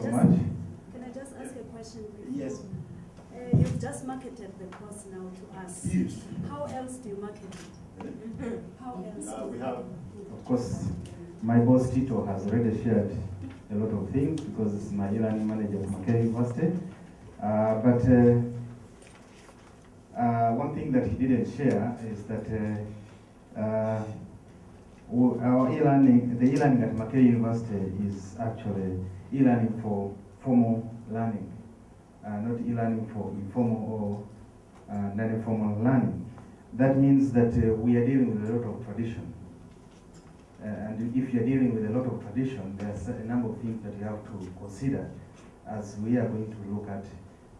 so much. Can I just ask a question? Yes. You've just marketed the course now to us. Yes. How else do you market it? How else? We have, of course, my boss Tito has already shared a lot of things because he's my e-learning manager at Makerere University. One thing that he didn't share is that our e-learning, the e-learning at Makerere University is actually e-learning for formal learning, not e-learning for informal or non-informal learning. That means that we are dealing with a lot of tradition. And if you're dealing with a lot of tradition, there's a number of things that you have to consider as we are going to look at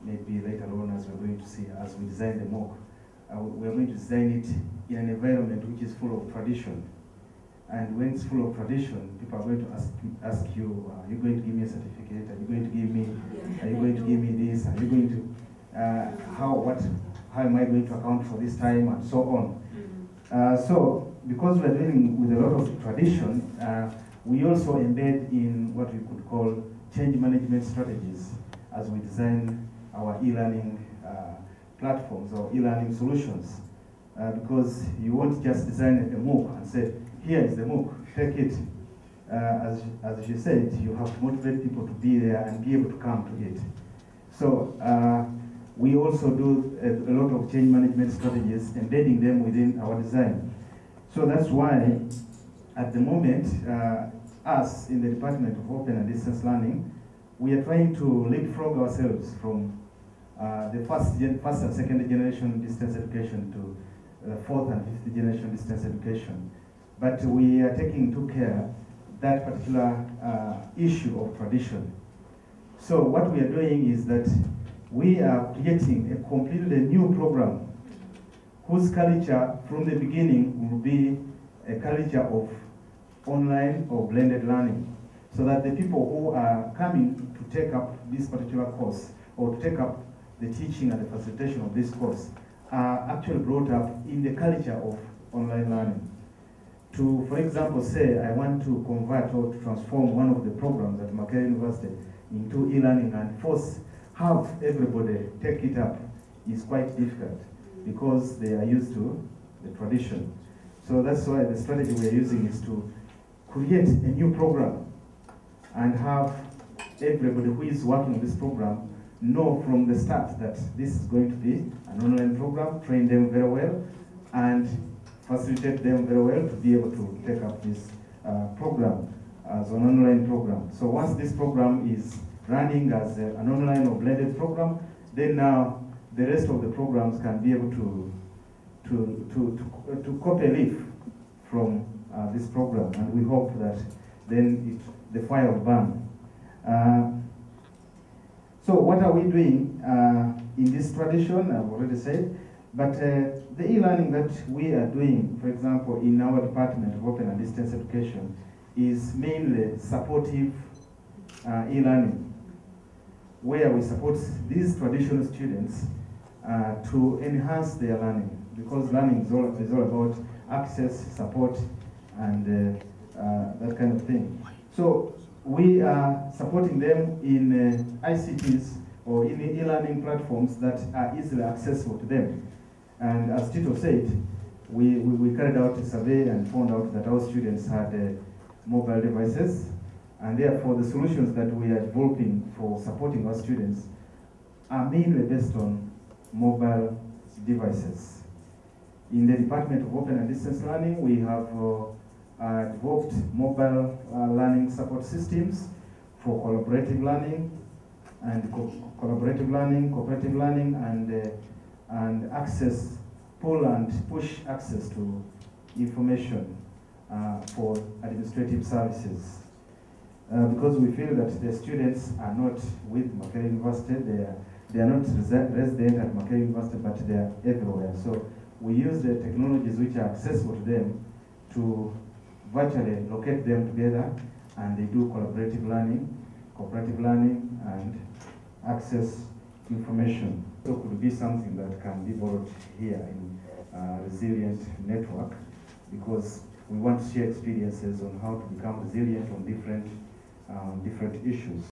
maybe later on, as we're going to see as we design the MOOC. We're going to design it in an environment which is full of tradition. And when it's full of tradition, people are going to ask you, are you going to give me a certificate? Are you going to give me, are you going to give me this? Are you going to, how am I going to account for this time, and so on. So because we're dealing with a lot of tradition, we also embed in what we could call change management strategies as we design our e-learning platforms or e-learning solutions. Because you won't just design a MOOC and say, here is the MOOC, take it. As you said, you have to motivate people to be there and be able to come to it. So we also do a lot of change management strategies, embedding them within our design. So that's why, at the moment, us in the Department of Open and Distance Learning, we are trying to leapfrog ourselves from the first and second generation distance education to fourth and fifth generation distance education. But we are taking into care that particular issue of tradition. So what we are doing is that we are creating a completely new program whose culture from the beginning will be a culture of online or blended learning, so that the people who are coming to take up this particular course or to take up the teaching and the facilitation of this course are actually brought up in the culture of online learning. To, for example, say I want to convert or to transform one of the programs at Makerere University into e-learning and have everybody take it up is quite difficult because they are used to the tradition. So that's why the strategy we are using is to create a new program and have everybody who is working on this program know from the start that this is going to be an online program, train them very well, and facilitate them very well to be able to take up this program as an online program. So once this program is running as an online or blended program, then now the rest of the programs can be able to copy a leaf from this program, and we hope that then the fire will burn. So what are we doing in this tradition? I've already said, but the e-learning that we are doing, for example, in our Department of Open and Distance Education, is mainly supportive e-learning, where we support these traditional students to enhance their learning, because learning is all about access, support, and that kind of thing. So we are supporting them in ICTs or in e-learning platforms that are easily accessible to them. And as Tito said, we carried out a survey and found out that our students had mobile devices, and therefore the solutions that we are developing for supporting our students are mainly based on mobile devices. In the Department of Open and Distance Learning, we have developed mobile learning support systems for collaborative learning, cooperative learning, and access, pull and push access to information for administrative services. Because we feel that the students are not with Makerere University, they are not resident at Makerere University, but they are everywhere. So we use the technologies which are accessible to them to virtually locate them together, and they do collaborative learning, cooperative learning, and access information. So it could be something that can be borrowed here in Resilient Network, because we want to share experiences on how to become resilient on different issues.